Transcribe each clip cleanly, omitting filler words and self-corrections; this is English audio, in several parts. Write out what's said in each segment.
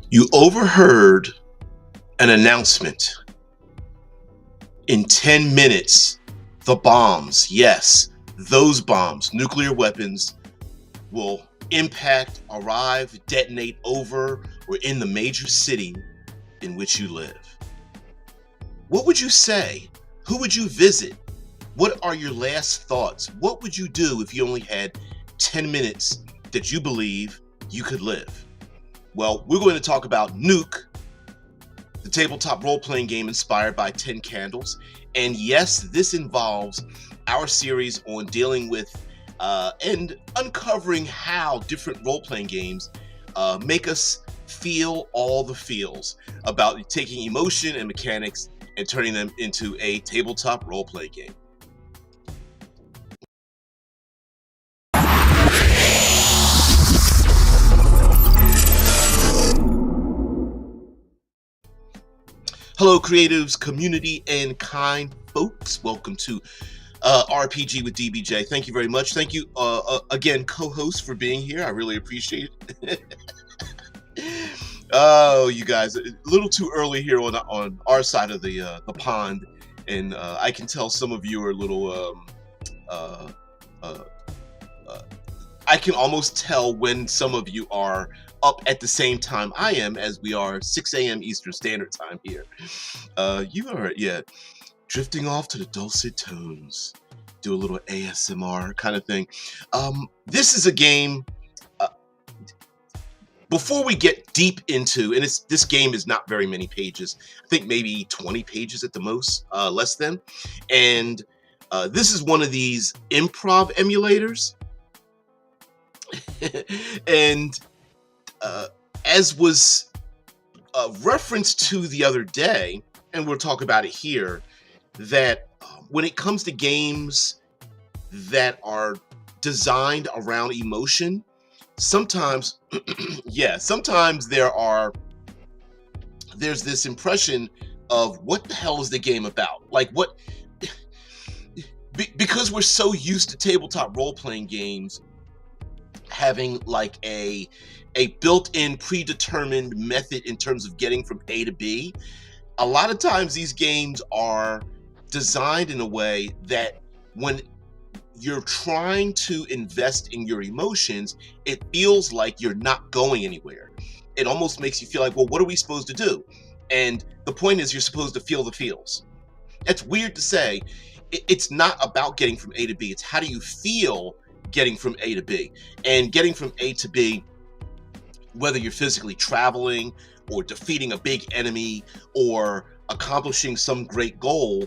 You overheard an announcement. In 10 minutes, the bombs, yes, those bombs, nuclear weapons, will impact, arrive, detonate over or in the major city in which you live. What would you say? Who would you visit? What are your last thoughts? What would you do if you only had 10 minutes that you believe you could live? Well, we're going to talk about Nuke, the tabletop role-playing game inspired by 10 Candles. And yes, this involves our series on dealing with and uncovering how different role-playing games make us feel all the feels about taking emotion and mechanics and turning them into a tabletop role-playing game. Hello, creatives, community, and kind folks. Welcome to RPG with DBJ. Thank you very much. Thank you again, co-host, for being here. I really appreciate it. Oh, you guys, a little too early here on our side of the pond, and I can tell some of you are a little. I can almost tell when some of you are up at the same time I am, as we are 6 a.m. Eastern Standard Time here. You are, yeah, drifting off to the dulcet tones, do a little ASMR kind of thing. This is a game. Before we get deep into, and this game is not very many pages. I think maybe 20 pages at the most, less than. And this is one of these improv emulators. And as was referenced to the other day, and we'll talk about it here, that when it comes to games that are designed around emotion, sometimes, yeah, sometimes there's this impression of what the hell is the game about? Like what, because we're so used to tabletop role-playing games having like a built-in predetermined method in terms of getting from A to B. A lot of times these games are designed in a way that when you're trying to invest in your emotions, it feels like you're not going anywhere. It almost makes you feel like, well, what are we supposed to do? And the point is, you're supposed to feel the feels. That's weird to say. It's not about getting from A to B. It's how do you feel getting from A to B. And getting from A to B, whether you're physically traveling or defeating a big enemy or accomplishing some great goal,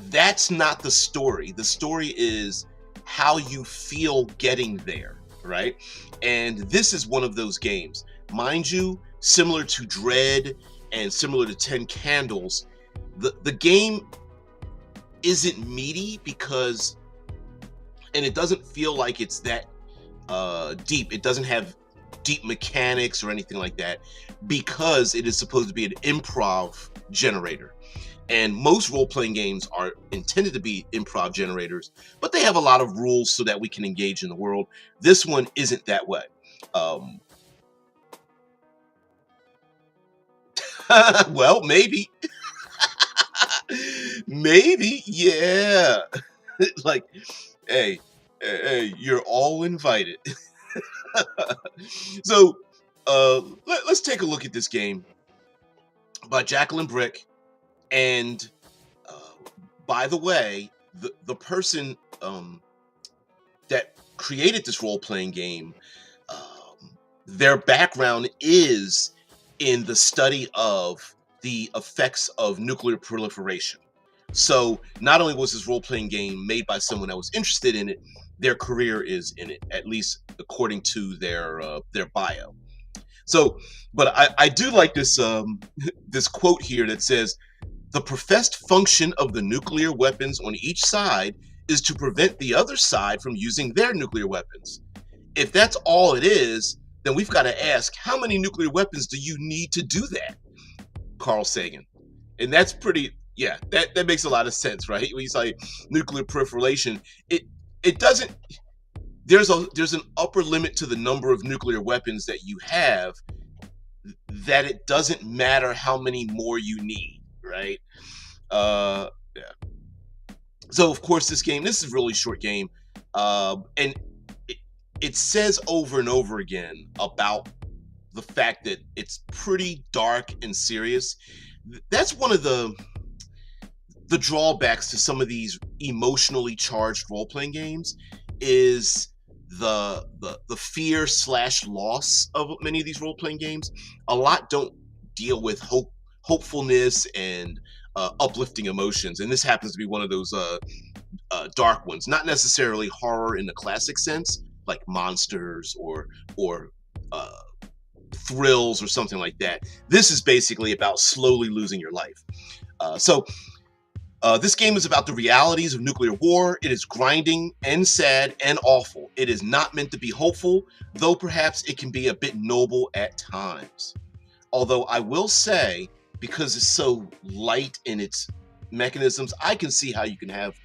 that's not the story. The story is how you feel getting there, right? And this is one of those games. Mind you, similar to Dread and similar to 10 Candles, the game isn't meaty because, and it doesn't feel like it's that deep. It doesn't have deep mechanics or anything like that because it is supposed to be an improv generator. And most role-playing games are intended to be improv generators, but they have a lot of rules so that we can engage in the world. This one isn't that way. Well, maybe. Maybe, yeah. Like, hey, you're all invited. So, let's take a look at this game by Jacqueline Brick. And by the way, the person that created this role-playing game, their background is in the study of the effects of nuclear proliferation. So not only was this role-playing game made by someone that was interested in it, their career is in it, at least according to their bio. So, but I do like this this quote here that says, "The professed function of the nuclear weapons on each side is to prevent the other side from using their nuclear weapons. If that's all it is, then we've got to ask, how many nuclear weapons do you need to do that?" Carl Sagan. And that's pretty, yeah, that makes a lot of sense, right? When you say nuclear proliferation, it doesn't, there's an upper limit to the number of nuclear weapons that you have, that it doesn't matter how many more you need, right? Yeah. So of course this is a really short game, and it, it says over and over again about the fact that it's pretty dark and serious. That's one of the drawbacks to some of these emotionally charged role-playing games, is the fear slash loss of many of these role-playing games. A lot don't deal with hopefulness and uplifting emotions, and this happens to be one of those dark ones. Not necessarily horror in the classic sense, like monsters or uh, thrills or something like that. This is basically about slowly losing your life. This game is about the realities of nuclear war. It is grinding and sad and awful. It is not meant to be hopeful, though perhaps it can be a bit noble at times. Although I will say, because it's so light in its mechanisms, I can see how you can have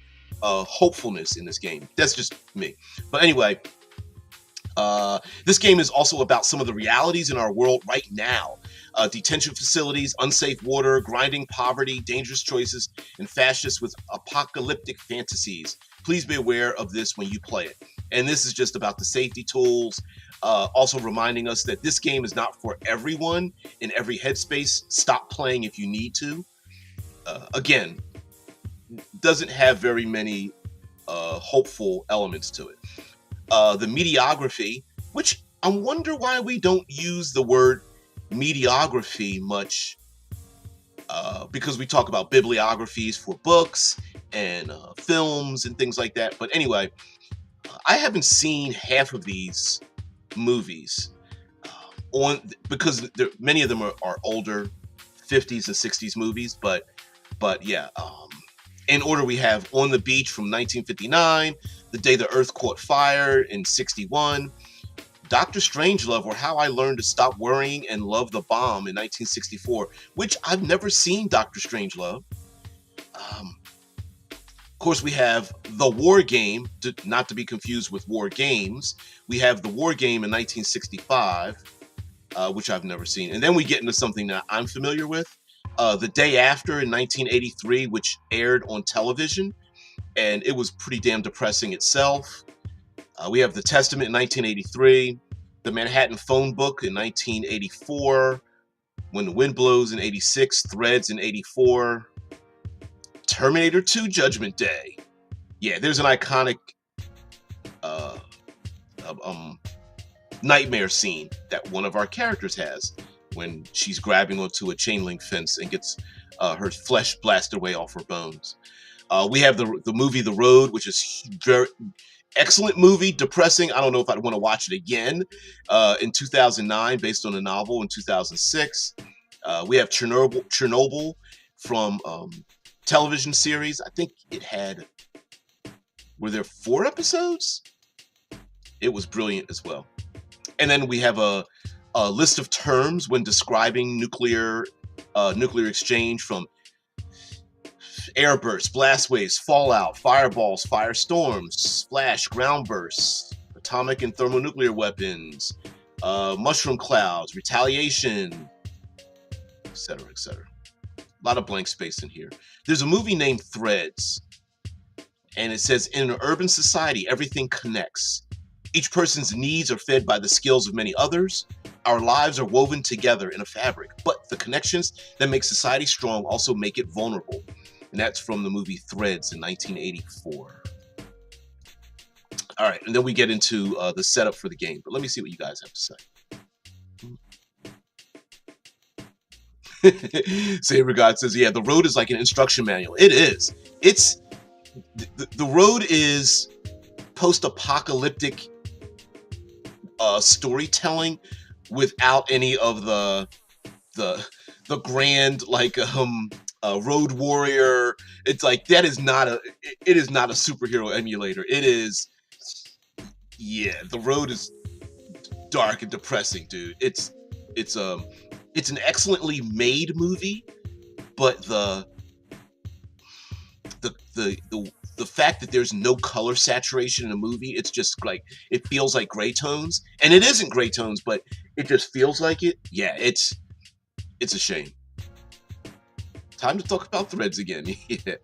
hopefulness in this game. That's just me. But anyway, this game is also about some of the realities in our world right now. Detention facilities, unsafe water, grinding poverty, dangerous choices, and fascists with apocalyptic fantasies. Please be aware of this when you play it. And this is just about the safety tools. Also reminding us that this game is not for everyone in every headspace. Stop playing if you need to. Again, doesn't have very many hopeful elements to it. The mediography, which I wonder why we don't use the word mediography much, because we talk about bibliographies for books and films and things like that. But anyway, I haven't seen half of these movies because many of them are older 50s and 60s movies. But yeah, in order, we have On the Beach from 1959, The Day the Earth Caught Fire in 61, Dr. Strangelove, or How I Learned to Stop Worrying and Love the Bomb in 1964, which I've never seen Dr. Strangelove. Of course, we have The War Game, not to be confused with War Games. We have The War Game in 1965, which I've never seen. And then we get into something that I'm familiar with, The Day After in 1983, which aired on television, and it was pretty damn depressing itself. We have The Testament in 1983, The Manhattan Phone Book in 1984, When the Wind Blows in 86, Threads in 84, Terminator 2 Judgment Day. Yeah, there's an iconic nightmare scene that one of our characters has when she's grabbing onto a chain link fence and gets her flesh blasted away off her bones. We have the movie The Road, which is very excellent movie, depressing. I don't know if I'd want to watch it again. In 2009, based on a novel in 2006. We have Chernobyl from television series. I think were there 4 episodes? It was brilliant as well. And then we have a list of terms when describing nuclear exchange, from airbursts, blast waves, fallout, fireballs, firestorms, splash, ground bursts, atomic and thermonuclear weapons, mushroom clouds, retaliation, etc., etc. A lot of blank space in here. There's a movie named Threads, and it says, in an urban society, everything connects. Each person's needs are fed by the skills of many others. Our lives are woven together in a fabric, but the connections that make society strong also make it vulnerable. And that's from the movie Threads in 1984. All right, and then we get into the setup for the game. But let me see what you guys have to say. Saber God says, yeah, The Road is like an instruction manual. It is. The Road is post-apocalyptic storytelling without any of the grand, like, Road Warrior. It's like, it is not a superhero emulator. It is, yeah, The Road is dark and depressing, dude. It's an excellently made movie, but the the fact that there's no color saturation in a movie, it's just like, it feels like gray tones, and it isn't gray tones, but it just feels like it. Yeah, it's a shame. Time to talk about threads again. Yeah.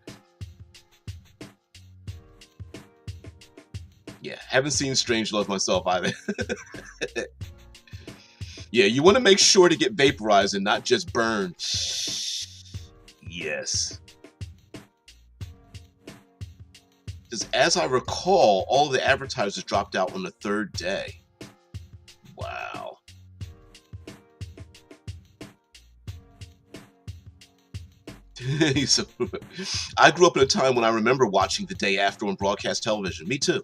Yeah, haven't seen Strangelove myself either. Yeah, you want to make sure to get vaporized and not just burned. Yes. Because as I recall, all the advertisers dropped out on the third day. Wow. So, I grew up in a time when I remember watching the day after on broadcast television. Me too.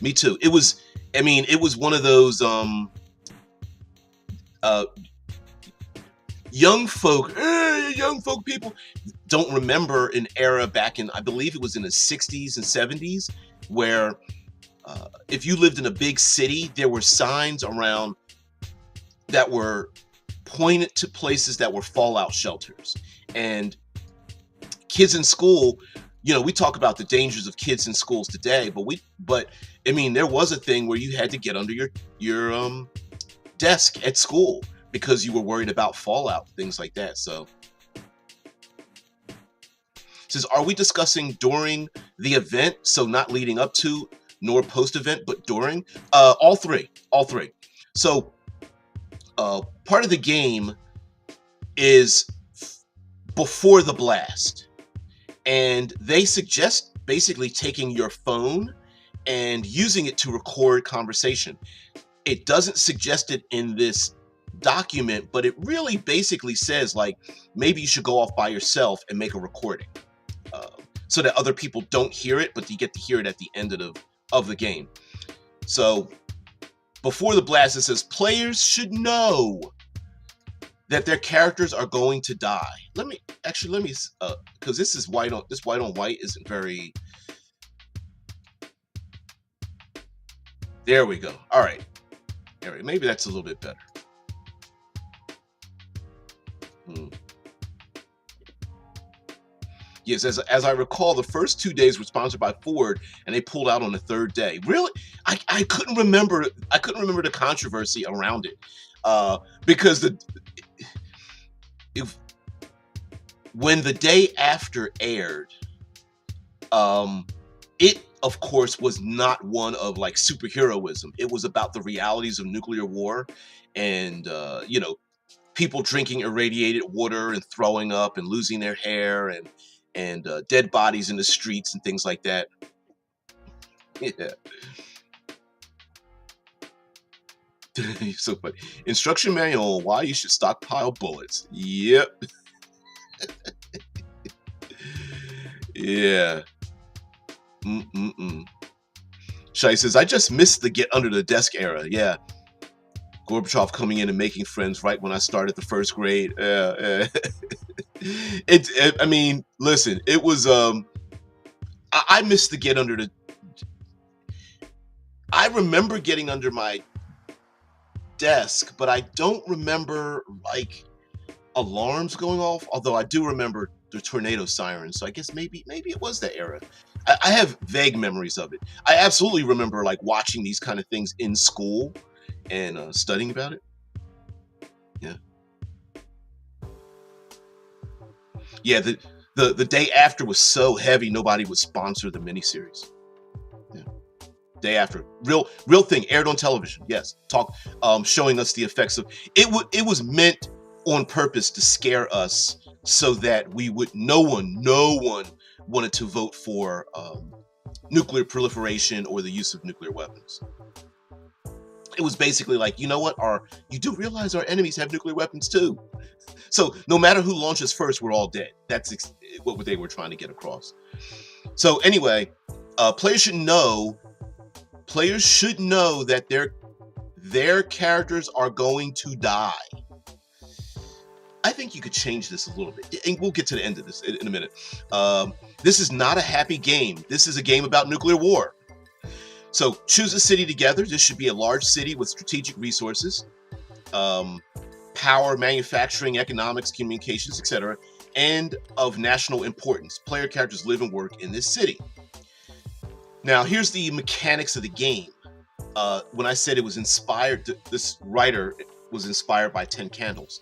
Me too. It was, I mean, it was one of those young folk people don't remember an era back in, I believe it was in the 60s and 70s, where if you lived in a big city, there were signs around that were pointed to places that were fallout shelters. And kids in school, you know, we talk about the dangers of kids in schools today, but I mean, there was a thing where you had to get under your desk at school because you were worried about fallout, things like that. So, says, are we discussing during the event? So not leading up to nor post event, but during? All three. So part of the game is before the blast, and they suggest basically taking your phone and using it to record conversation. It doesn't suggest it in this document, but it really basically says, like, maybe you should go off by yourself and make a recording, so that other people don't hear it, but you get to hear it at the end of the game. So before the blast, it says players should know that their characters are going to die. Let me because this is white on white isn't very. There we go. All right. Maybe that's a little bit better. Yes, as I recall, the first 2 days were sponsored by Ford, and they pulled out on the third day. Really, I couldn't remember. I couldn't remember the controversy around it, because when the day after aired, it of course was not one of like superheroism. It was about the realities of nuclear war, and you know, people drinking irradiated water and throwing up and losing their hair, and dead bodies in the streets and things like that. Yeah. So funny. Instruction manual on why you should stockpile bullets. Yep. Yeah. Shai says, I just missed the get under the desk era. Yeah. Gorbachev coming in and making friends right when I started the first grade. I mean, listen, it was, I missed the get under the, I remember getting under my desk, but I don't remember like alarms going off, although I do remember the tornado sirens. So I guess maybe it was that era. I have vague memories of it. I absolutely remember like watching these kind of things in school and studying about it. Yeah, the day after was so heavy nobody would sponsor the miniseries. Yeah. Day after, real thing, aired on television. Yes, showing us the effects of it. It was meant on purpose to scare us, so that we would no one wanted to vote for nuclear proliferation or the use of nuclear weapons. It was basically like, you know what, you do realize our enemies have nuclear weapons too. So no matter who launches first, we're all dead. That's what they were trying to get across. So anyway, players should know that their characters are going to die. I think you could change this a little bit, and we'll get to the end of this in a minute. This is not a happy game. This is a game about nuclear war. So choose a city together. This should be a large city with strategic resources, power, manufacturing, economics, communications, etc., and of national importance. Player characters live and work in this city. Now, here's the mechanics of the game. When I said it was inspired, this writer was inspired by 10 candles.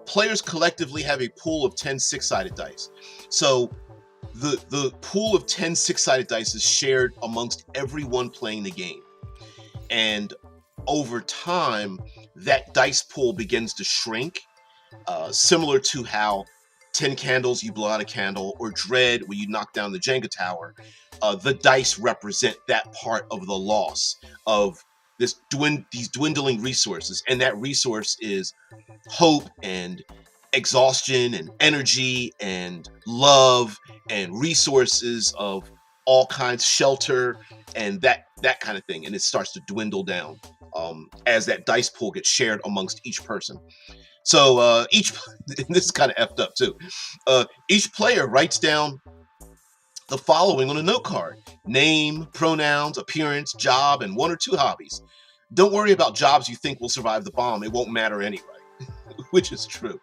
Players collectively have a pool of 10 six-sided dice. So the pool of 10 six-sided dice is shared amongst everyone playing the game. And over time, that dice pool begins to shrink, similar to how 10 candles, you blow out a candle, or Dread, where you knock down the Jenga tower. The dice represent that part of the loss of these dwindling resources. And that resource is hope and exhaustion and energy and love and resources of all kinds, shelter, and that kind of thing. And it starts to dwindle down as that dice pool gets shared amongst each person. So this is kind of effed up too. Each player writes down the following on a note card: name, pronouns, appearance, job, and 1 or 2 hobbies. Don't worry about jobs you think will survive the bomb. It won't matter anyway, which is true.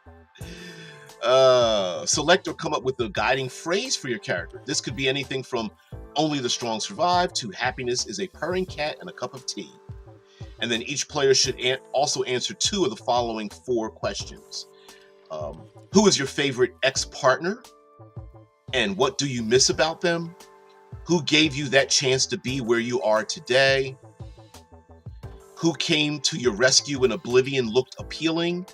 Select or come up with a guiding phrase for your character. This could be anything from only the strong survive to happiness is a purring cat and a cup of tea. And then each player should also answer 2 of the following 4 questions. Who is your favorite ex-partner? And what do you miss about them? Who gave you that chance to be where you are today? Who came to your rescue when oblivion looked appealing?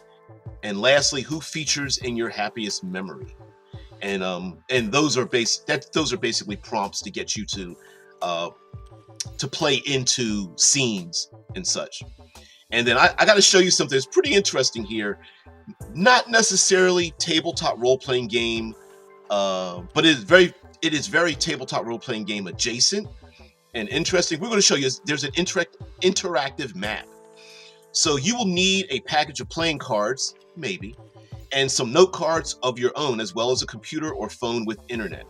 And lastly, who features in your happiest memory? And those are basically prompts to get you to play into scenes and such. And then I got to show you something that's pretty interesting here. Not necessarily tabletop role-playing game, but it is very tabletop role-playing game adjacent and interesting. We're going to show you there's an interactive map. So you will need a package of playing cards, maybe, and some note cards of your own, as well as a computer or phone with internet.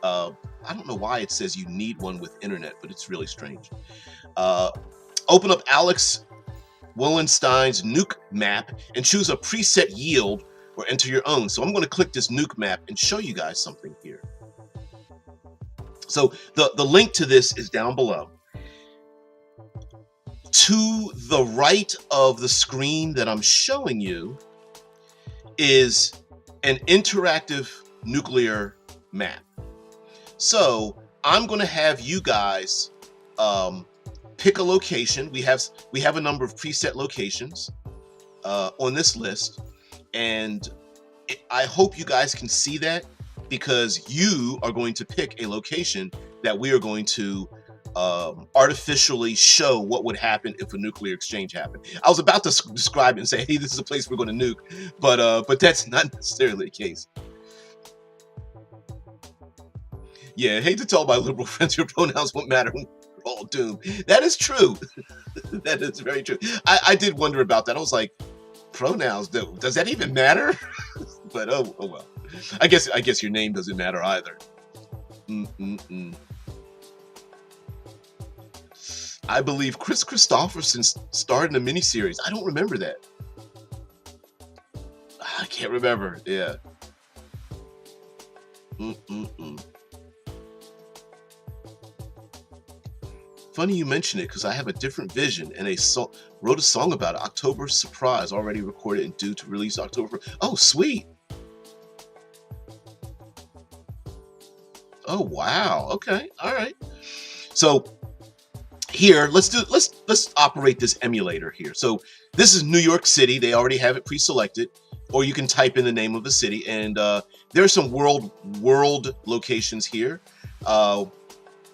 I don't know why it says you need one with internet, but it's really strange. Open up Alex Wallenstein's Nuke map and choose a preset yield or enter your own. So I'm going to click this Nuke map and show you guys something here. So the link to this is down below. To the right of the screen that I'm showing you is an interactive nuclear map. So I'm going to have you guys pick a location. We have a number of preset locations on this list, and I hope you guys can see that, because you are going to pick a location that we are going to artificially show what would happen if a nuclear exchange happened. I was about to describe it and say, hey, this is a place we're going to nuke, but that's not necessarily the case. Yeah, hate to tell my liberal friends your pronouns won't matter. We're all doomed. That is true. That is very true. I did wonder about that. I was like, pronouns, does that even matter? But oh well. I guess your name doesn't matter either. I believe Chris Christopherson starred in a miniseries. I don't remember that. I can't remember. Yeah. Funny you mention it, because I have a different vision and wrote a song about it. October Surprise, already recorded and due to release October. Oh, sweet. Oh, wow. Okay. All right. So here, let's operate this emulator here. So this is New York City. They already have it pre-selected, or you can type in the name of the city, and there are some world locations here.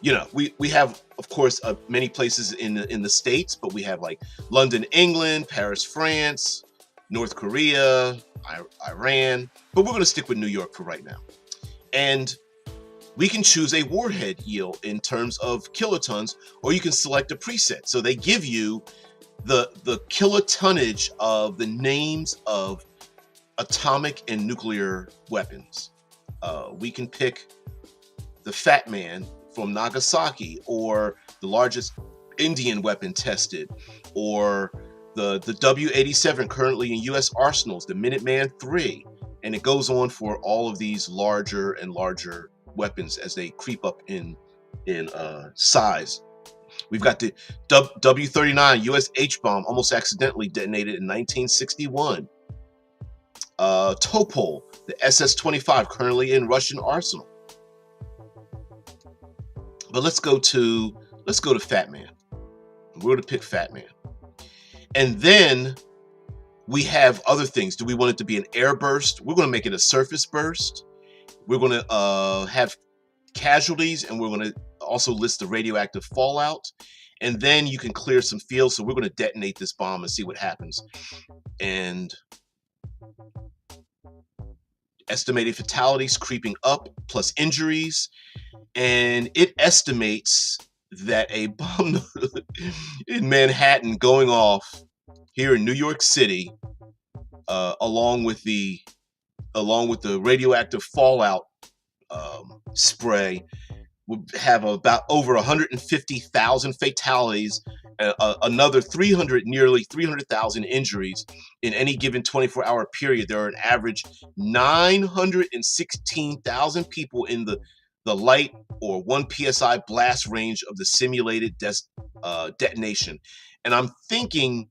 You know, we have, of course, many places in the States, but we have like London, England, Paris, France, North Korea, Iran, but we're going to stick with New York for right now. And we can choose a warhead yield in terms of kilotons, or you can select a preset. So they give you the kilotonnage of the names of atomic and nuclear weapons. We can pick the Fat Man from Nagasaki, or the largest Indian weapon tested, or the W-87 currently in U.S. arsenals, the Minuteman III, and it goes on for all of these larger and larger weapons as they creep up in in size. We've got the W-39 US H-bomb, almost accidentally detonated in 1961. Topol, the SS-25, currently in Russian arsenal. But let's go to Fat Man. We're going to pick Fat Man. And then we have other things. Do we want it to be an air burst? We're going to make it a surface burst. We're going to have casualties, and we're going to also list the radioactive fallout. And then you can clear some fields. So we're going to detonate this bomb and see what happens. And estimated fatalities creeping up, plus injuries. And it estimates that a bomb in Manhattan going off here in New York City, along with the radioactive fallout spray, would have about over 150,000 fatalities, another nearly 300,000 injuries in any given 24-hour period. There are an average 916,000 people in the light or 1 psi blast range of the simulated detonation. And I'm thinking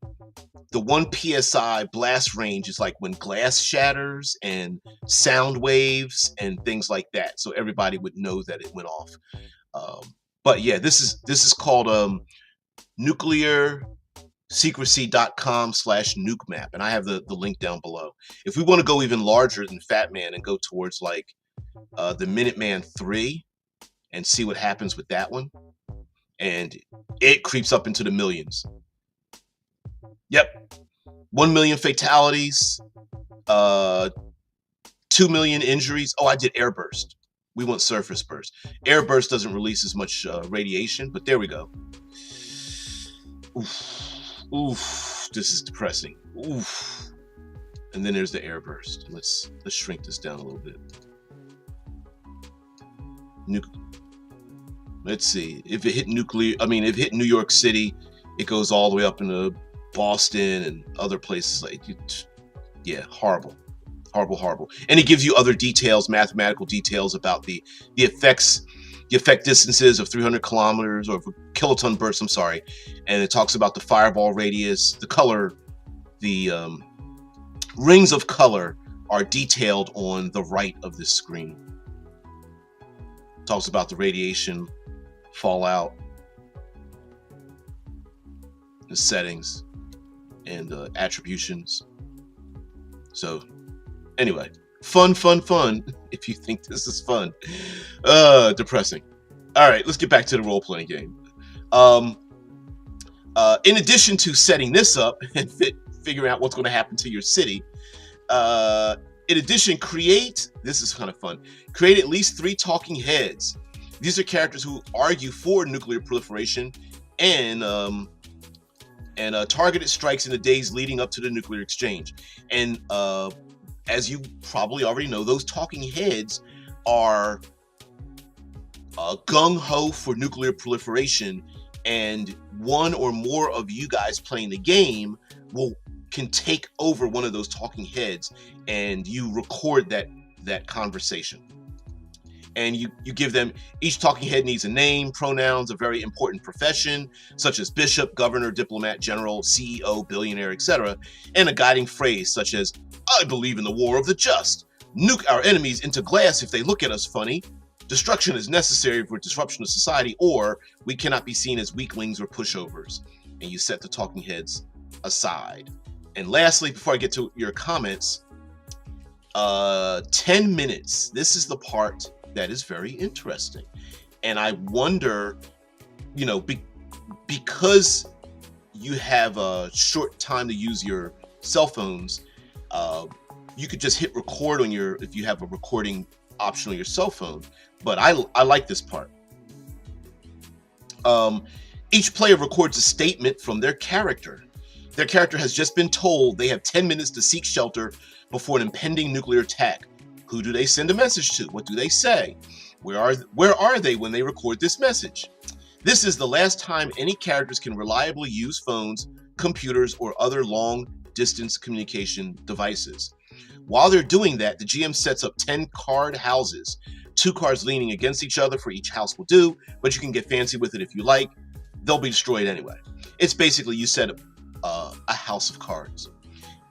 the 1 psi blast range is like when glass shatters and sound waves and things like that, so everybody would know that it went off. But yeah, this is called nuclearsecrecy.com/nuke map, and I have the link down below. If we want to go even larger than Fat Man and go towards like the Minuteman 3 and see what happens with that one, and it creeps up into the millions. Yep, 1 million fatalities, 2 million injuries. Oh, I did air burst. We want surface burst. Air burst doesn't release as much radiation, but there we go. Oof, this is depressing. Oof. And then there's the air burst. Let's shrink this down a little bit. Let's see. If it hit if it hit New York City, it goes all the way up into Boston and other places. Like, yeah, horrible. And it gives you other details, mathematical details about the effect distances of 300 kilometers or kiloton bursts, I'm sorry. And it talks about the fireball radius, the color, the rings of color are detailed on the right of this screen. It talks about the radiation, fallout, the settings, and attributions. So anyway, fun if you think this is fun. Depressing. All right, let's get back to the role-playing game. In addition to setting this up and figuring out what's going to happen to your city, in addition, this is kind of fun, create at least 3 talking heads. These are characters who argue for nuclear proliferation and targeted strikes in the days leading up to the nuclear exchange. And as you probably already know, those talking heads are gung-ho for nuclear proliferation, and one or more of you guys playing the game can take over one of those talking heads, and you record that conversation. And you give them, each talking head needs a name, pronouns, a very important profession, such as bishop, governor, diplomat, general, CEO, billionaire, etc., and a guiding phrase such as, I believe in the war of the just. Nuke our enemies into glass if they look at us funny. Destruction is necessary for disruption of society, or we cannot be seen as weaklings or pushovers. And you set the talking heads aside. And lastly, before I get to your comments, 10 minutes. This is the part that is very interesting. And I wonder, because you have a short time to use your cell phones, you could just hit record if you have a recording option on your cell phone. But I like this part. Each player records a statement from their character. Their character has just been told they have 10 minutes to seek shelter before an impending nuclear attack. Who do they send a message to? What do they say? Where are they when they record this message? This is the last time any characters can reliably use phones, computers, or other long-distance communication devices. While they're doing that, the GM sets up 10 card houses 2 cards leaning against each other for each house will do, but you can get fancy with it if you like. They'll be destroyed anyway. It's basically you set up a house of cards,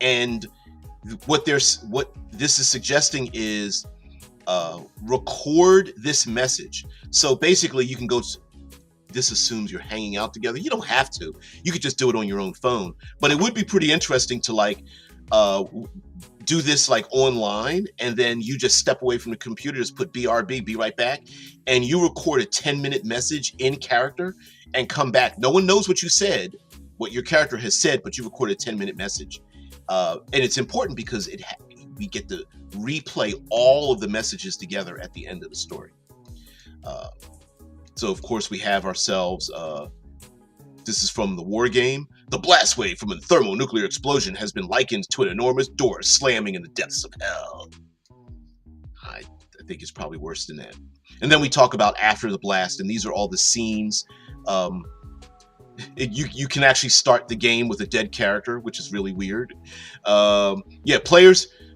and what this is suggesting is record this message. So basically, you can go. This assumes you're hanging out together. You don't have to. You could just do it on your own phone. But it would be pretty interesting to like do this like online, and then you just step away from the computer, just put BRB, be right back, and you record a 10-minute message in character and come back. No one knows what you said, what your character has said, but you recorded a 10-minute message. And it's important because we get to replay all of the messages together at the end of the story. So of course we have ourselves, this is from the war game. The blast wave from a thermonuclear explosion has been likened to an enormous door slamming in the depths of hell. I think it's probably worse than that. And then we talk about after the blast, and these are all the scenes. You can actually start the game with a dead character, which is really weird.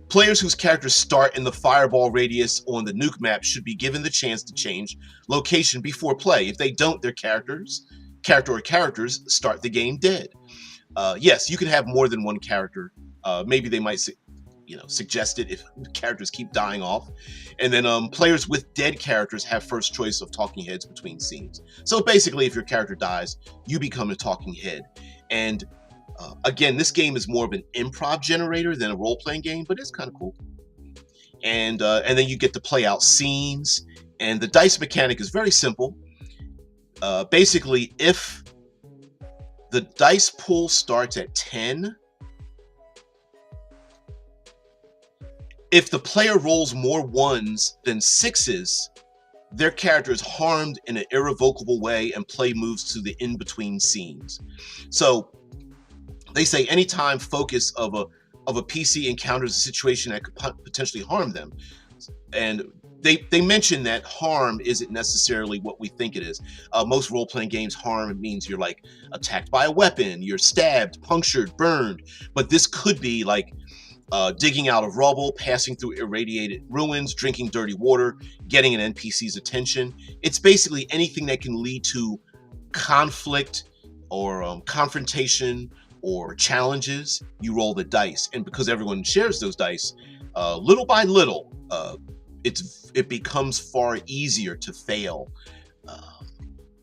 Players whose characters start in the fireball radius on the Nuke map should be given the chance to change location before play. If they don't, their character or characters start the game dead. Yes, you can have more than one character. Maybe they might suggest it if characters keep dying off. And then players with dead characters have first choice of talking heads between scenes. So basically, if your character dies, you become a talking head. And again, this game is more of an improv generator than a role-playing game, but it's kind of cool. And then you get to play out scenes, and the dice mechanic is very simple. Basically, if the dice pool starts at 10, if the player rolls more 1s than 6s, their character is harmed in an irrevocable way and play moves to the in-between scenes. So they say anytime focus of a PC encounters a situation that could potentially harm them. And they mention that harm isn't necessarily what we think it is. Most role-playing games, harm means you're like attacked by a weapon, you're stabbed, punctured, burned. But this could be like digging out of rubble, passing through irradiated ruins, drinking dirty water, getting an NPC's attention. It's basically anything that can lead to conflict or confrontation or challenges. You roll the dice, and because everyone shares those dice, little by little, it becomes far easier to fail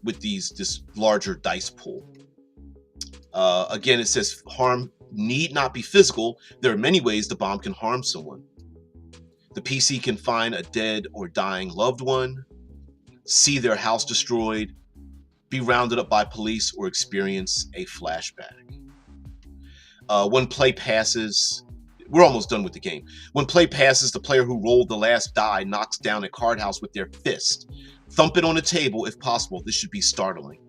with this larger dice pool. Again, it says harm need not be physical. There are many ways the bomb can harm someone. The PC can find a dead or dying loved one, see their house destroyed, be rounded up by police, or experience a flashback. When play passes, we're almost done with the game. When play passes, the player who rolled the last die knocks down a card house with their fist. Thump it on the table if possible. This should be startling.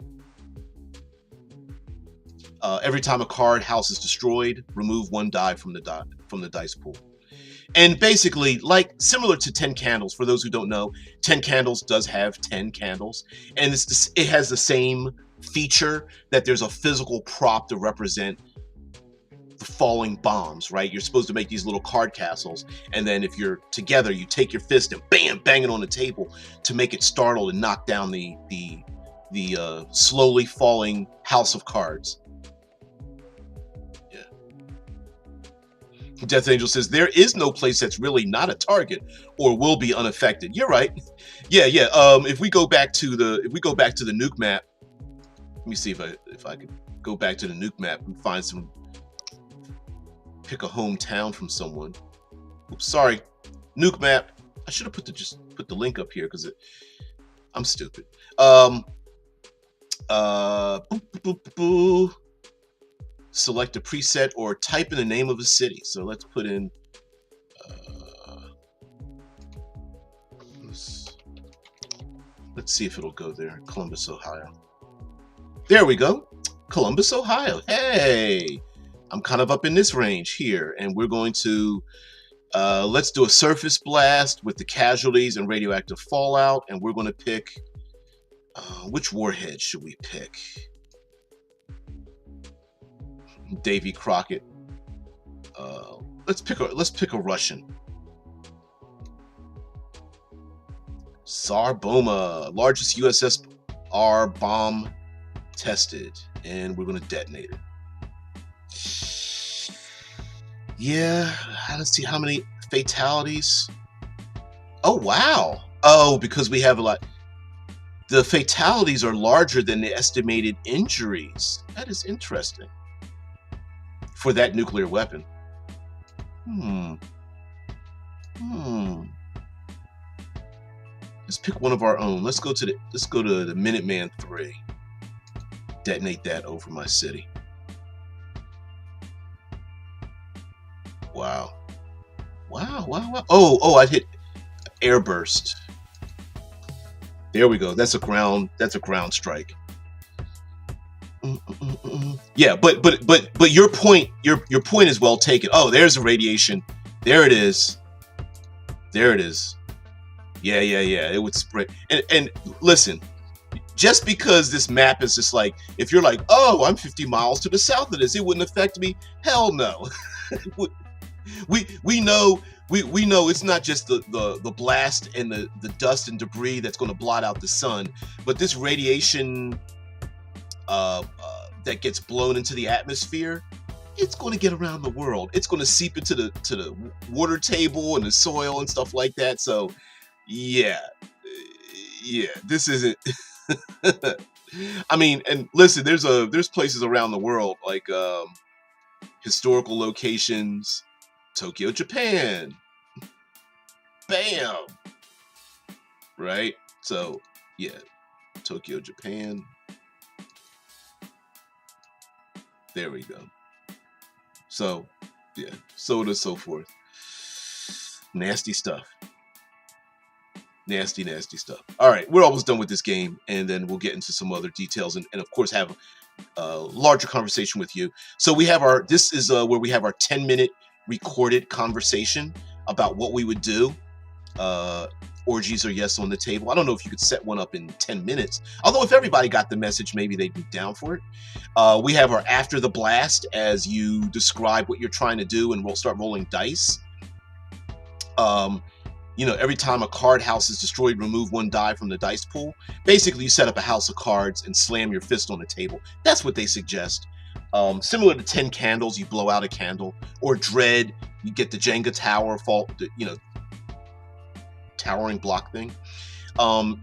Every time a card house is destroyed, remove 1 die from the dice pool. And basically, like similar to 10 Candles, for those who don't know, 10 Candles does have 10 candles, and it has the same feature that there's a physical prop to represent the falling bombs, right? You're supposed to make these little card castles, and then if you're together, you take your fist and bang it on the table to make it startle and knock down the slowly falling house of cards. Yeah. Death Angel says there is no place that's really not a target or will be unaffected. You're right. Yeah. If we go back to the Nuke map, let me see if I could go back to the Nuke map and find some. Pick a hometown from someone. Oops, sorry. Nuke map. I should have just put the link up here because I'm stupid. Select a preset or type in the name of a city. So let's put in let's see if it'll go there. Columbus, Ohio. There we go. Columbus, Ohio. Hey, I'm kind of up in this range here, and we're going to let's do a surface blast with the casualties and radioactive fallout, and we're going to pick which warhead should we pick? Davy Crockett. Let's pick a Russian. Tsar-Bomba, largest USSR bomb tested, and we're going to detonate it. Yeah, let's see how many fatalities. Oh, wow. Oh, because we have a lot. The fatalities are larger than the estimated injuries. That is interesting for that nuclear weapon. Let's pick one of our own. Let's go to the Minuteman 3. Detonate that over my city. Wow. Oh, I hit airburst. There we go. That's a ground strike. Yeah, but your point is well taken. Oh, there's the radiation. There it is. Yeah. It would spread. And listen, just because this map is just like, if you're like, oh, I'm 50 miles to the south of this, it wouldn't affect me. Hell no. we know it's not just the blast and the dust and debris that's going to blot out the sun, but this radiation that gets blown into the atmosphere, it's going to get around the world. It's going to seep into the water table and the soil and stuff like that. So yeah, this isn't. I mean, and listen, there's places around the world like historical locations. Tokyo, Japan. Bam. Right? So, yeah. Tokyo, Japan. There we go. So, yeah. So on and so forth. Nasty stuff. Nasty stuff. All right. We're almost done with this game. And then we'll get into some other details. And of course, have a larger conversation with you. So we have this is where we have our 10-minute recorded conversation about what we would do. Orgies or yes on the table. I don't know if you could set one up in 10 minutes. Although if everybody got the message, maybe they'd be down for it. We have our after the blast, as you describe what you're trying to do, and we'll start rolling dice. Every time a card house is destroyed, remove one die from the dice pool. Basically, you set up a house of cards and slam your fist on the table. That's what they suggest. Similar to 10 candles, you blow out a candle. Or Dread, you get the Jenga tower towering block thing.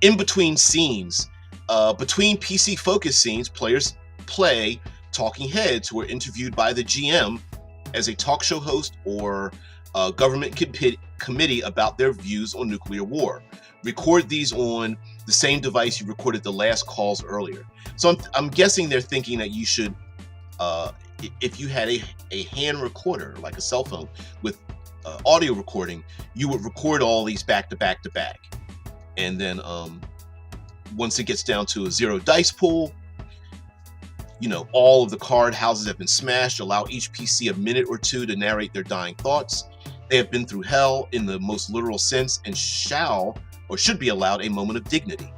In between scenes, between PC focus scenes, players play talking heads who are interviewed by the GM as a talk show host or government committee about their views on nuclear war. Record these on the same device you recorded the last calls earlier. So I'm guessing they're thinking that you should, if you had a hand recorder, like a cell phone with audio recording, you would record all these back to back. And then once it gets down to a 0 dice pool, all of the card houses have been smashed. Allow each PC a minute or two to narrate their dying thoughts. They have been through hell in the most literal sense and should be allowed a moment of dignity.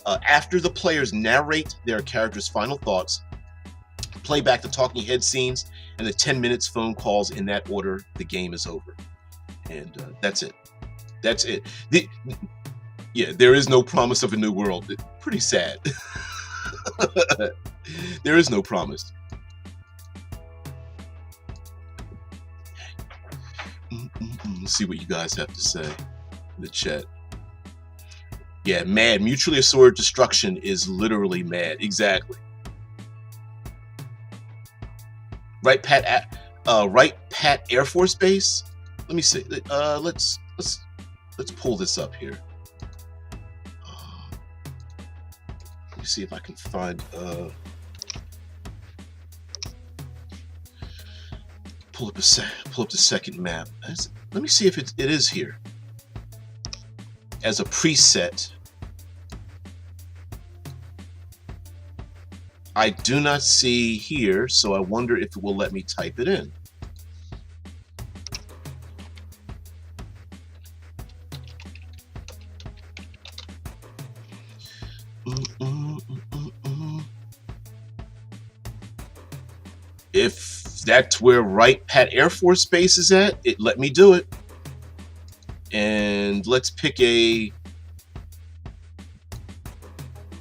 After the players narrate their characters' final thoughts, play back the talking head scenes and the 10 minutes phone calls in that order. The game is over. And that's it. There is no promise of a new world. Pretty sad. There is no promise. Let's see what you guys have to say in the chat. Yeah, mad. Mutually assured destruction is literally mad. Exactly. Right, Pat Air Force Base. Let me see. Let's pull this up here. Let me see if I can find. Pull up the second map. Let me see if it is here as a preset. I do not see here, so I wonder if it will let me type it in. If that's where Wright Pat Air Force Base is at, it let me do it. And let's pick a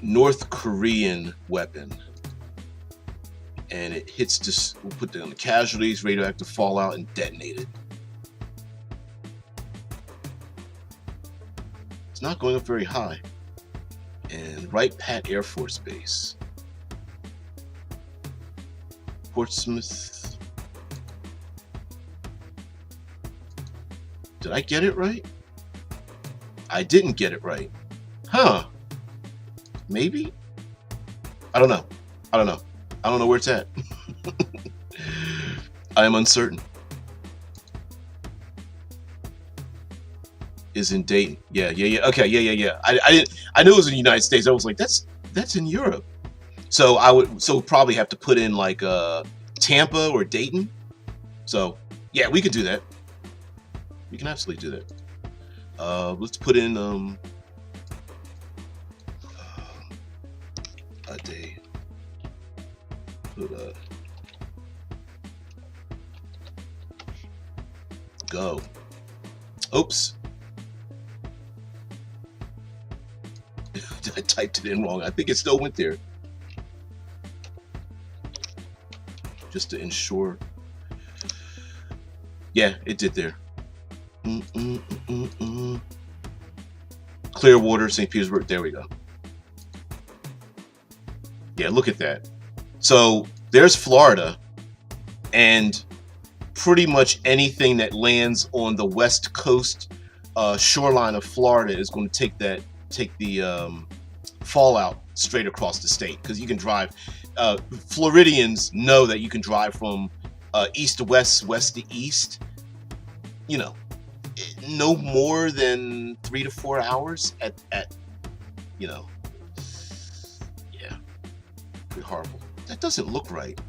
North Korean weapon, and it hits this. We'll put down the casualties, radioactive fallout, and detonate it. It's not going up very high. And Wright Pat Air Force Base, Portsmouth. Did I get it right? I didn't get it right. Huh. Maybe? I don't know. I don't know. I don't know where it's at. I am uncertain. Is in Dayton. Yeah. Okay, yeah. I knew it was in the United States. I was like, that's in Europe. So I would probably have to put in like Tampa or Dayton. So yeah, we could do that. We can absolutely do that. Let's put in a day. Put go. Oops. I typed it in wrong. I think it still went there. Just to ensure. Yeah, it did there. Clearwater, St. Petersburg. There we go. Yeah, look at that. So there's Florida, and pretty much anything that lands on the west coast shoreline of Florida is going to take the fallout straight across the state, because you can drive. Floridians know that you can drive from east to west, west to east. You know, no more than 3 to 4 hours at you know. Yeah, pretty horrible. That doesn't look right.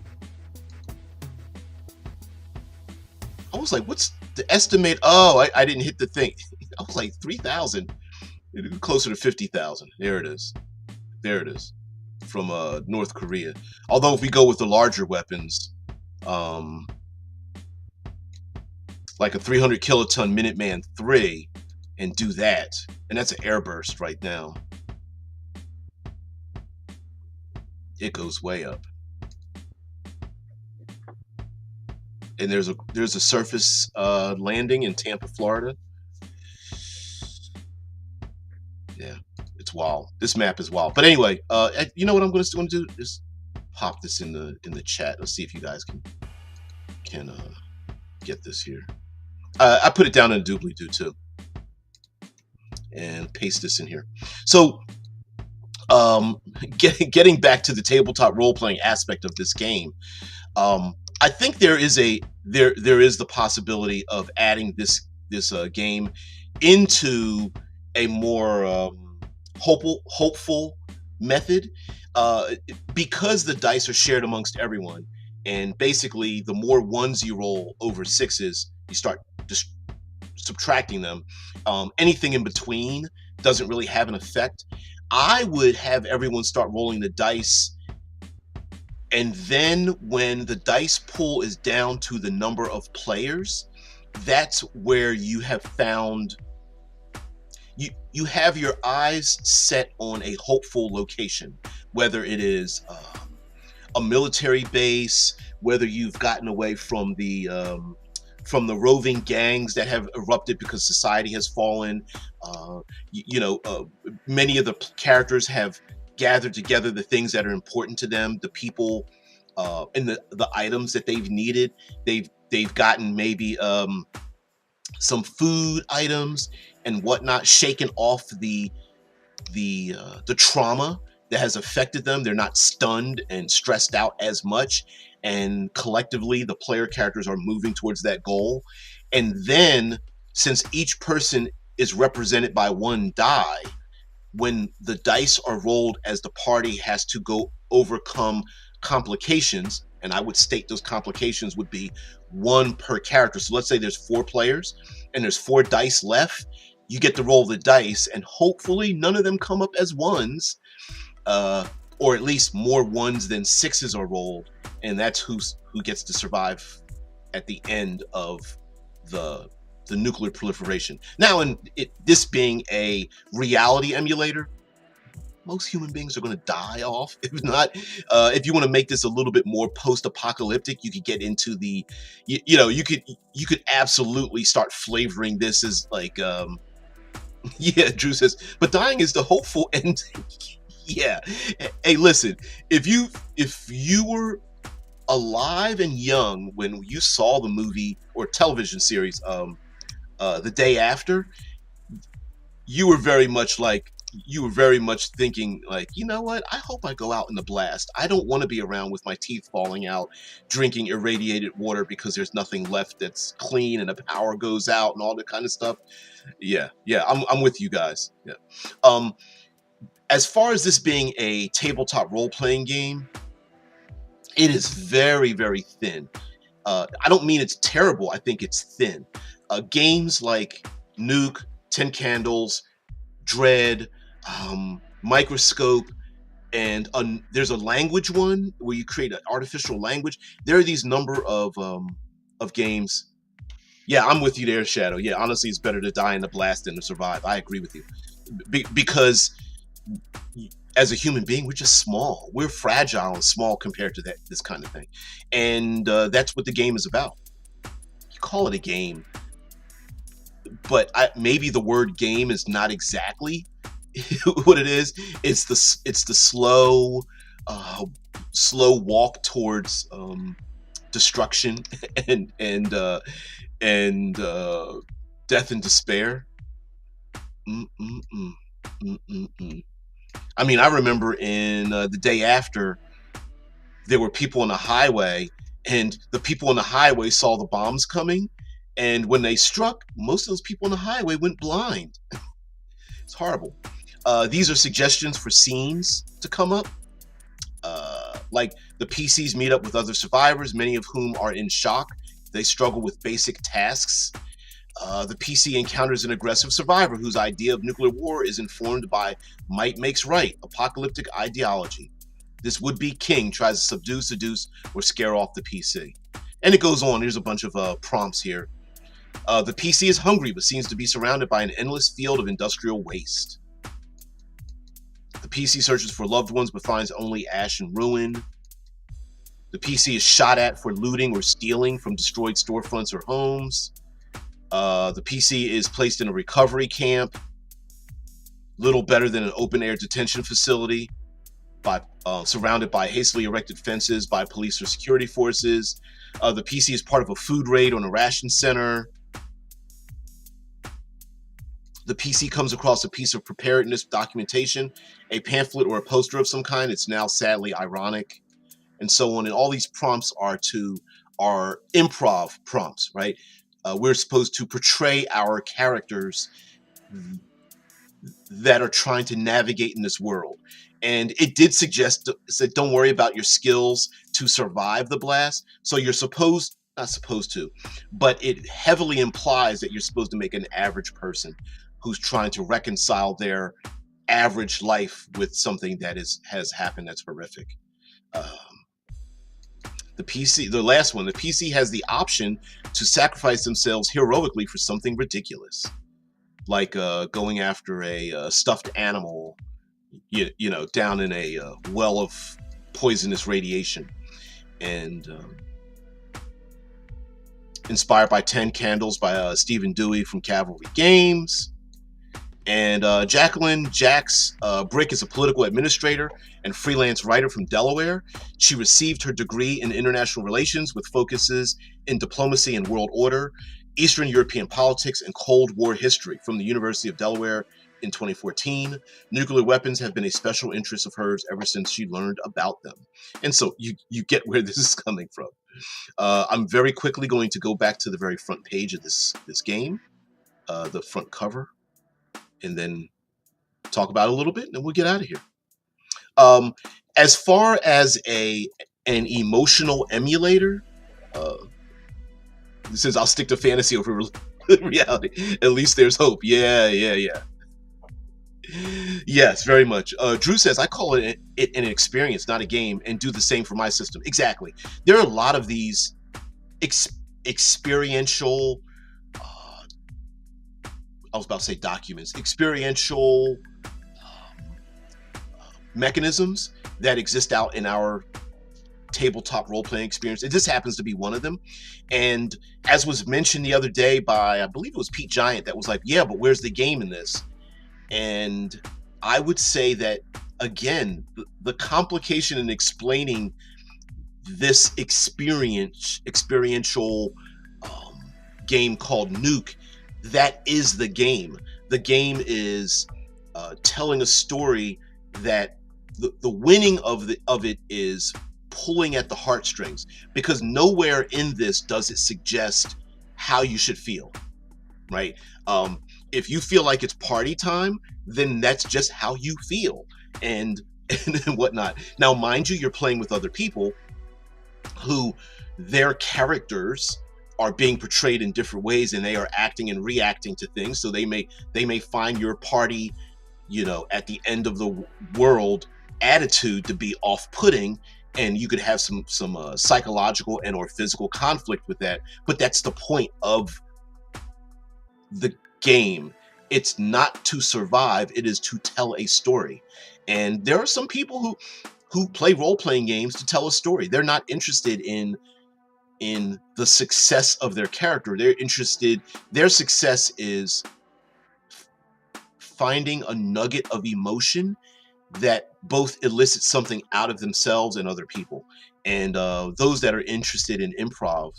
I was like, what's the estimate? Oh, I didn't hit the thing. I was like 3,000, closer to 50,000. There it is. There it is. From North Korea. Although if we go with the larger weapons, like a 300 kiloton Minuteman III, and do that, and that's an airburst right now. It goes way up. And there's a surface landing in Tampa, Florida. Yeah, it's wild. This map is wild. But anyway, you know what I'm going to do is pop this in the chat. Let's see if you guys can get this here. I put it down in a doobly-doo too, and paste this in here. So, getting back to the tabletop role-playing aspect of this game, I think there is the possibility of adding this game into a more hopeful method, because the dice are shared amongst everyone, and basically the more ones you roll over sixes, you start just subtracting them. Anything in between doesn't really have an effect. I would have everyone start rolling the dice, and then when the dice pool is down to the number of players, that's where you have found you have your eyes set on a hopeful location, whether it is a military base, whether you've gotten away from the roving gangs that have erupted because society has fallen. Many of the characters have gathered together the things that are important to them, the people, and the items that they've needed. They've gotten maybe some food items and whatnot, shaken off the trauma that has affected them. They're not stunned and stressed out as much, and collectively the player characters are moving towards that goal. And then, since each person is represented by one die, when the dice are rolled as the party has to go overcome complications, and I would state those complications would be one per character. So let's say there's 4 players and there's 4 dice left. You get to roll the dice, and hopefully none of them come up as ones, or at least more ones than sixes are rolled, and that's who gets to survive at the end of the nuclear proliferation. Now, this being a reality emulator, most human beings are going to die off. If not, if you want to make this a little bit more post-apocalyptic, you could get into the, you could absolutely start flavoring this as like, yeah, Drew says, but dying is the hopeful ending. Yeah. Hey, listen, if you were alive and young when you saw the movie or television series, The Day After, you were very much thinking like, you know what, I hope I go out in the blast. I don't want to be around with my teeth falling out drinking irradiated water because there's nothing left that's clean and the power goes out and all that kind of stuff. Yeah, I'm with you guys. Yeah. um as far as this being a tabletop role-playing game, it is very, very thin. I don't mean it's terrible, I think it's thin. Games like Nuke, 10 Candles, Dread, Microscope, and there's a language one where you create an artificial language. There are these number of games. Yeah, I'm with you there, Shadow. Yeah, honestly, it's better to die in the blast than to survive. I agree with you. Because as a human being, we're just small. We're fragile and small compared to this kind of thing. And that's what the game is about. You call it a game, but maybe the word game is not exactly what it is. It's the slow walk towards destruction and death and despair. Mm-mm-mm. Mm-mm-mm. I mean, I remember in The Day After, there were people on the highway, and the people on the highway saw the bombs coming, and when they struck, most of those people on the highway went blind. It's horrible. These are suggestions for scenes to come up. Like the PCs meet up with other survivors, many of whom are in shock. They struggle with basic tasks. The PC encounters an aggressive survivor whose idea of nuclear war is informed by might makes right, apocalyptic ideology. This would-be king tries to subdue, seduce, or scare off the PC. And it goes on. There's a bunch of prompts here. The PC is hungry, but seems to be surrounded by an endless field of industrial waste. The PC searches for loved ones, but finds only ash and ruin. The PC is shot at for looting or stealing from destroyed storefronts or homes. The PC is placed in a recovery camp, little better than an open-air detention facility, surrounded by hastily erected fences by police or security forces. The PC is part of a food raid on a ration center. The PC comes across a piece of preparedness documentation, a pamphlet or a poster of some kind. It's now sadly ironic, and so on. And all these prompts are improv prompts, right? We're supposed to portray our characters that are trying to navigate in this world. And it did suggest that don't worry about your skills to survive the blast. So you're not supposed to, but it heavily implies that you're supposed to make an average person who's trying to reconcile their average life with something that has happened that's horrific. The last one, the PC has the option to sacrifice themselves heroically for something ridiculous, like going after a stuffed animal, down in a well of poisonous radiation. And inspired by 10 Candles by Stephen Dewey from Cavalry Games. And Jacqueline Jax Brick is a political administrator and freelance writer from Delaware. She received her degree in international relations with focuses in diplomacy and world order, Eastern European politics, and Cold War history from the University of Delaware in 2014. Nuclear weapons have been a special interest of hers ever since she learned about them. And so you get where this is coming from. I'm very quickly going to go back to the very front page of this game, the front cover, and then talk about it a little bit, and then we'll get out of here. As far as an emotional emulator, it says I'll stick to fantasy over reality. At least there's hope. Yeah. Yes, very much. Drew says I call it an experience, not a game, and do the same for my system. Exactly. There are a lot of these experiential. I was about to say documents. Experiential mechanisms that exist out in our tabletop role-playing experience. This happens to be one of them. And as was mentioned the other day by, I believe it was Pete Giant, that was like, yeah, but where's the game in this? And I would say that, again, the complication in explaining this experiential game called Nuke, that is the game. The game is telling a story that the winning of it is pulling at the heartstrings, because nowhere in this does it suggest how you should feel, right? If you feel like it's party time, then that's just how you feel, and whatnot. Now, mind you, you're playing with other people who their characters are being portrayed in different ways, and they are acting and reacting to things. So they may find your party, at the end of the world attitude to be off-putting, and you could have some psychological and or physical conflict with that. But that's the point of the game. It's not to survive, it is to tell a story. And there are some people who play role-playing games to tell a story. They're not interested in the success of their character. Their success is finding a nugget of emotion that both elicits something out of themselves and other people. And those that are interested in improv,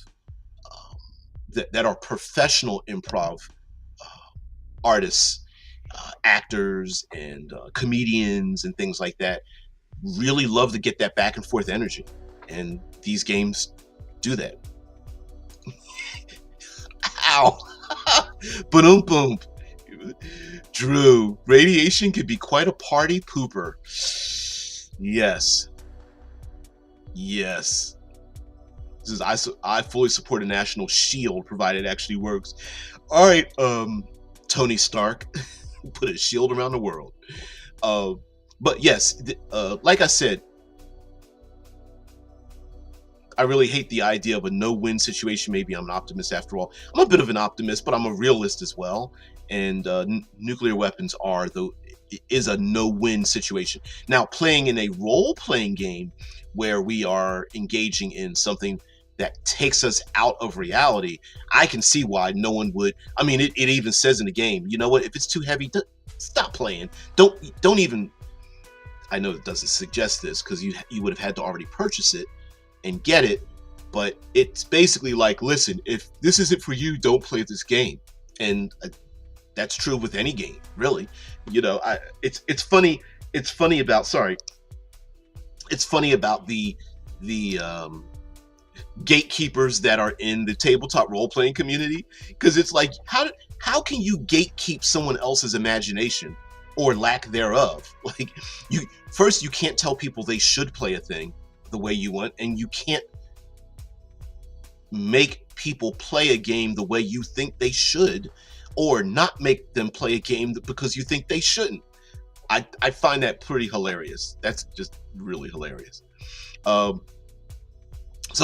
that are professional improv artists, actors, and comedians and things like that, really love to get that back and forth energy. And these games do that. Ow. Boom, boom. Drew, radiation can be quite a party pooper. Yes. This is, I fully support a national shield, provided it actually works. All right, Tony Stark, put a shield around the world. But yes, like I said, I really hate the idea of a no-win situation. Maybe I'm an optimist after all. I'm a bit of an optimist, but I'm a realist as well. And nuclear weapons is a no-win situation. Now, playing in a role-playing game where we are engaging in something that takes us out of reality, I can see why no one would. I mean, it even says in the game, you know what? If it's too heavy, stop playing. Don't even. I know it doesn't suggest this, because you would have had to already purchase it and get it, but it's basically like, listen, if this isn't for you, don't play this game. And that's true with any game, really. It's funny about the gatekeepers that are in the tabletop role-playing community, because it's like, how can you gatekeep someone else's imagination or lack thereof? Like, you can't tell people they should play a thing the way you want, and you can't make people play a game the way you think they should, or not make them play a game because you think they shouldn't. I find that pretty hilarious. That's just really hilarious. So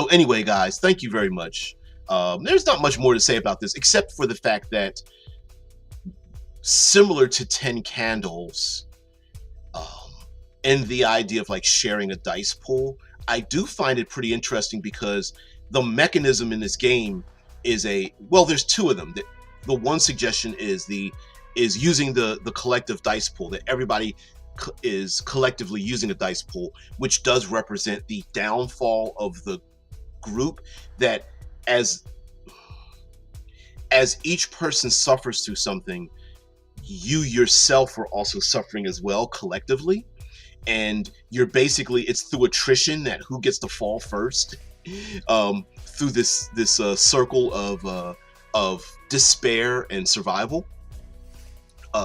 anyway, guys, thank you very much. There's not much more to say about this, except for the fact that, similar to 10 Candles, and the idea of like sharing a dice pool, I do find it pretty interesting, because the mechanism in this game is there's two of them. The one suggestion is using the collective dice pool, that everybody is collectively using a dice pool, which does represent the downfall of the group, that as each person suffers through something, you yourself are also suffering as well, collectively. And it's through attrition that who gets to fall first, through this circle of despair and survival.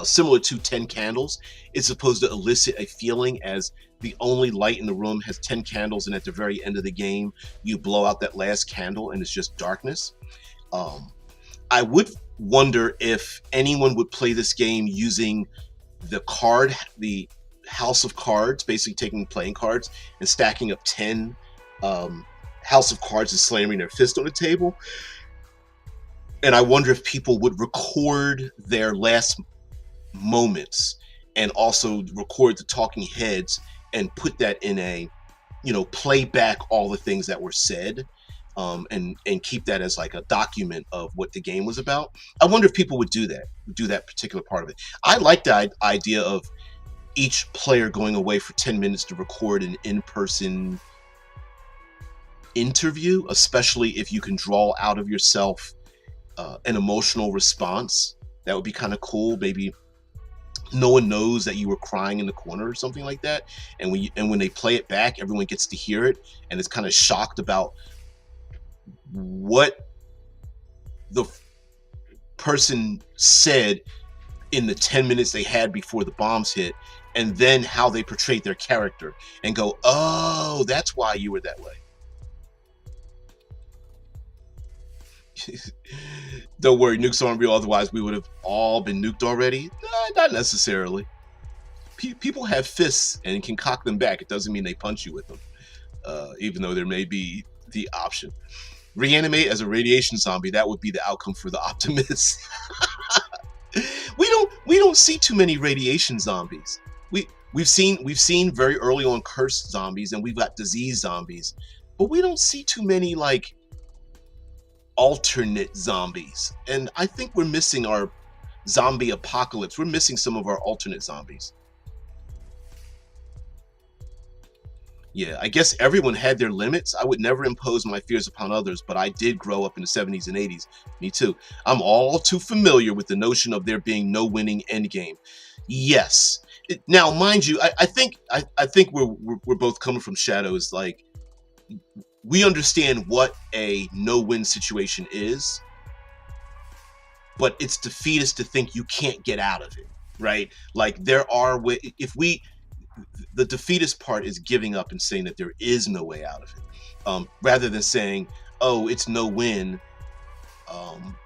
Similar to 10 Candles, it's supposed to elicit a feeling, as the only light in the room has 10 candles, and at the very end of the game, you blow out that last candle and it's just darkness. I would wonder if anyone would play this game using the House of Cards, basically taking playing cards and stacking up 10 House of Cards and slamming their fist on the table. And I wonder if people would record their last moments and also record the talking heads and put that in a, play back all the things that were said, and keep that as like a document of what the game was about. I wonder if people would do that particular part of it. I like the idea of each player going away for 10 minutes to record an in-person interview, especially if you can draw out of yourself an emotional response. That would be kind of cool. Maybe no one knows that you were crying in the corner or something like that, and when they play it back, everyone gets to hear it and is kind of shocked about what the person said in the 10 minutes they had before the bombs hit, and then how they portrayed their character, and go, oh, that's why you were that way. Don't worry, nukes aren't real, otherwise we would have all been nuked already. Not necessarily. People have fists and can cock them back. It doesn't mean they punch you with them, even though there may be the option. Reanimate as a radiation zombie, that would be the outcome for the optimists. We don't see too many radiation zombies. We've seen very early on cursed zombies, and we've got disease zombies, but we don't see too many like alternate zombies. And I think we're missing our zombie apocalypse. We're missing some of our alternate zombies. Yeah, I guess everyone had their limits. I would never impose my fears upon others, but I did grow up in the 70s and 80s. Me too. I'm all too familiar with the notion of there being no winning endgame. Yes. Now, mind you, I think we're both coming from shadows. Like, we understand what a no-win situation is, but it's defeatist to think you can't get out of it, right? Like, there are ways. The defeatist part is giving up and saying that there is no way out of it, rather than saying, oh, it's no win,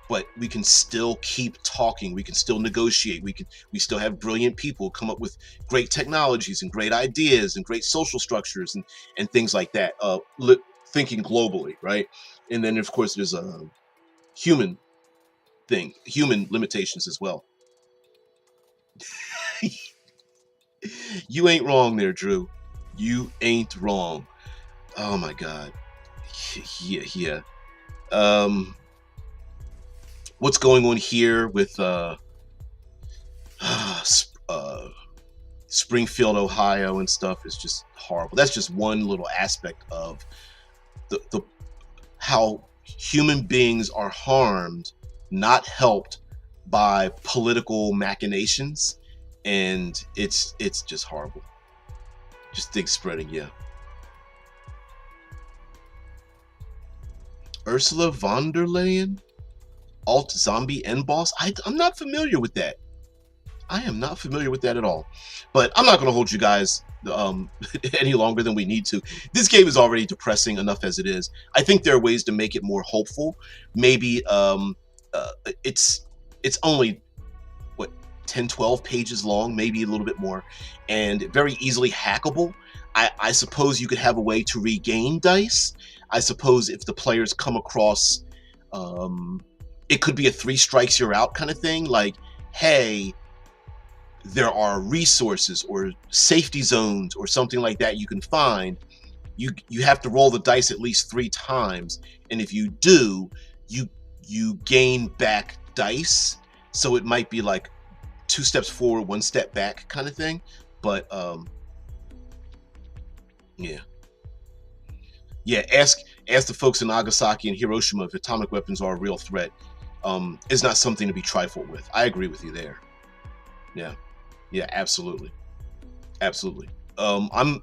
but we can still keep talking, we can still negotiate, we still have brilliant people come up with great technologies and great ideas and great social structures and things like that, thinking globally, right? And then of course there's a human limitations as well. You ain't wrong there, Drew. You ain't wrong. Oh my God. Yeah. What's going on here with Springfield, Ohio and stuff is just horrible. That's just one little aspect of the how human beings are harmed, not helped by political machinations. And it's just horrible. Just think spreading, yeah. Ursula von der Leyen? Alt zombie end boss? I'm not familiar with that. I am not familiar with that at all. But I'm not going to hold you guys any longer than we need to. This game is already depressing enough as it is. I think there are ways to make it more hopeful. Maybe it's only 10-12 pages long, maybe a little bit more, and very easily hackable. I suppose you could have a way to regain dice. I suppose if the players come across, it could be a 3 strikes you're out kind of thing, like, hey, there are resources or safety zones or something like that you can find. You have to roll the dice at least 3 times, and if you do, you gain back dice. So it might be like 2 steps forward, 1 step back kind of thing. But yeah, ask the folks in Nagasaki and Hiroshima if atomic weapons are a real threat. It's not something to be trifled with. I agree with you there. Yeah, absolutely. I'm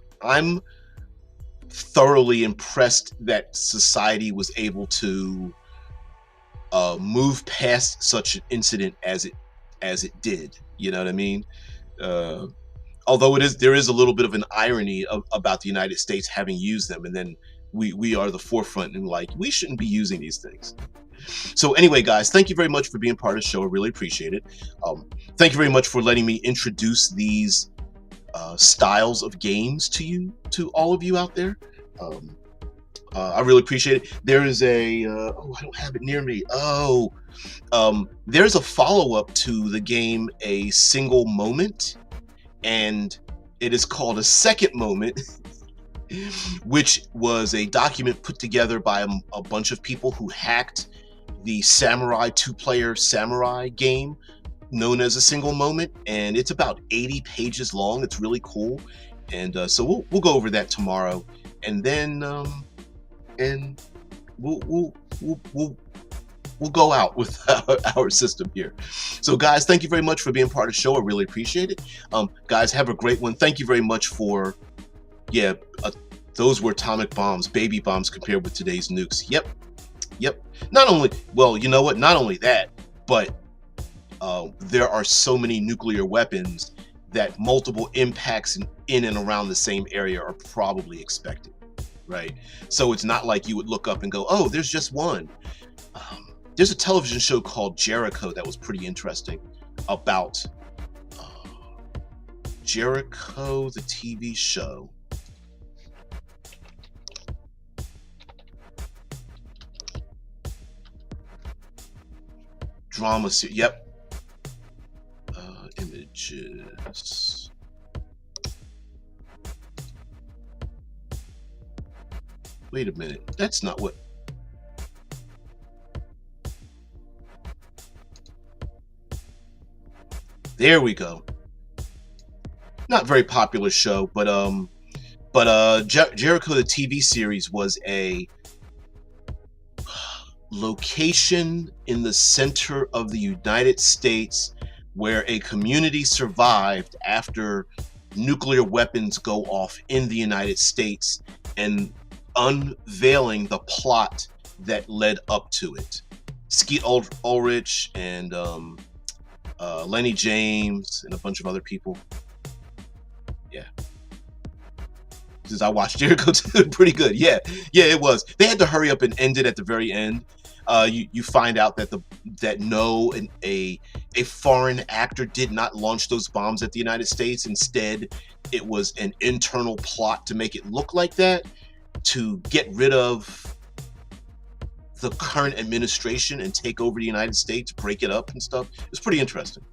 thoroughly impressed that society was able to move past such an incident as it did. You know what I mean? Although there is a little bit of an irony about the United States having used them, and then we are the forefront and like, we shouldn't be using these things. So anyway, guys, thank you very much for being part of the show. I really appreciate it. Thank you very much for letting me introduce these styles of games to all of you out there. I really appreciate it. There is I don't have it near me. There's a follow-up to the game, A Single Moment, and It is called A Second Moment, which was a document put together by a bunch of people who hacked the Samurai two-player Samurai game known as A Single Moment, and it's about 80 pages long. It's really cool, and so we'll go over that tomorrow, and then and we'll go out with our system here. So guys, thank you very much for being part of the show. I really appreciate it. Guys, have a great one. Thank you very much for, yeah, those were atomic bombs, baby bombs compared with today's nukes. Yep. Not only, well, you know what? Not only that, but there are so many nuclear weapons that multiple impacts in and around the same area are probably expected, right? So it's not like you would look up and go, oh, there's just one. There's a television show called Jericho that was pretty interesting about Jericho, the TV show. Drama series. Yep. Images. Wait a minute. That's not what. There we go. Not very popular show, but Jericho the TV series was a location in the center of the United States where a community survived after nuclear weapons go off in the United States, and unveiling the plot that led up to it. Skeet Ulrich and Lenny James and a bunch of other people. Yeah. Since I watched Jericho too, pretty good. Yeah, it was. They had to hurry up and end it at the very end. You find out that a foreign actor did not launch those bombs at the United States. Instead, it was an internal plot to make it look like that, to get rid of the current administration and take over the United States, break it up and stuff. It was pretty interesting.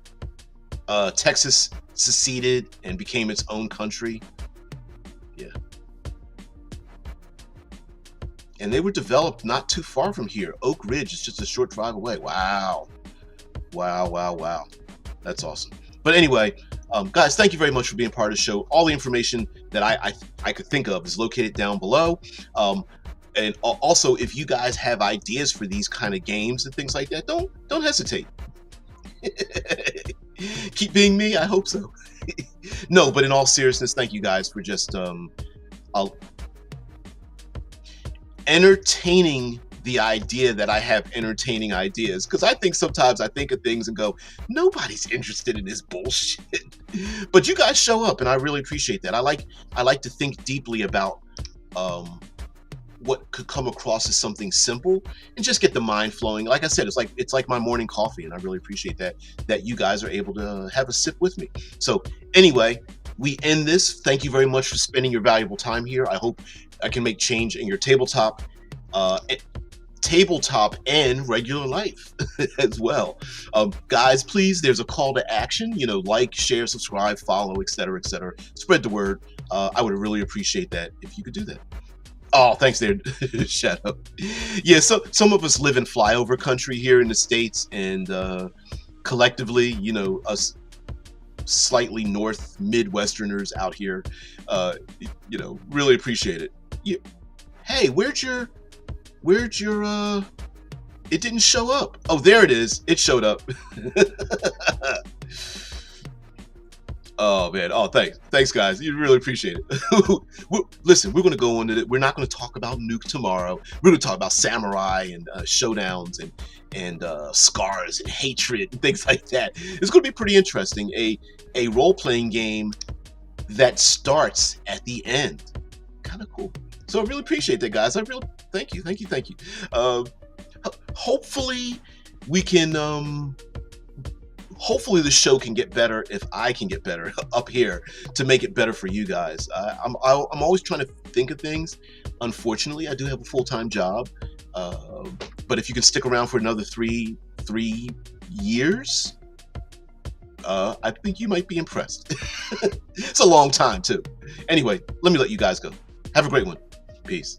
Texas seceded and became its own country. Yeah. And they were developed not too far from here. Oak Ridge is just a short drive away. Wow. That's awesome. But anyway, guys, thank you very much for being part of the show. All the information that I could think of is located down below. And also, if you guys have ideas for these kind of games and things like that, don't hesitate. Keep being me. I hope so. No, but in all seriousness, thank you guys for just entertaining the idea that I have entertaining ideas, because I think sometimes I think of things and go, nobody's interested in this bullshit. But you guys show up, and I really appreciate that. I like to think deeply about what could come across as something simple and just get the mind flowing. Like I said, it's like my morning coffee, and I really appreciate that you guys are able to have a sip with me. So anyway, we end this. Thank you very much for spending your valuable time here. I hope I can make change in your tabletop and regular life as well. Guys, please, there's a call to action. Like, share, subscribe, follow, etc. Spread the word. I would really appreciate that if you could do that. Oh, thanks there. Shut up. Yeah, so some of us live in flyover country here in the States, and collectively, us slightly north Midwesterners out here, really appreciate it. Hey, where'd your it didn't show up. Oh, there it is. It showed up. Oh man. Oh, thanks guys. You really appreciate it. Listen, we're gonna go into it. We're not gonna talk about Nuke tomorrow. We're gonna talk about samurai and showdowns and scars and hatred and things like that. It's gonna be pretty interesting. A role-playing game that starts at the end. Kind of cool. So I really appreciate that, guys. I really thank you. Hopefully we can hopefully the show can get better if I can get better up here to make it better for you guys. I'm always trying to think of things. Unfortunately, I do have a full-time job, but if you can stick around for another three years, I think you might be impressed. It's a long time too. Anyway, let me let you guys go. Have a great one. Peace.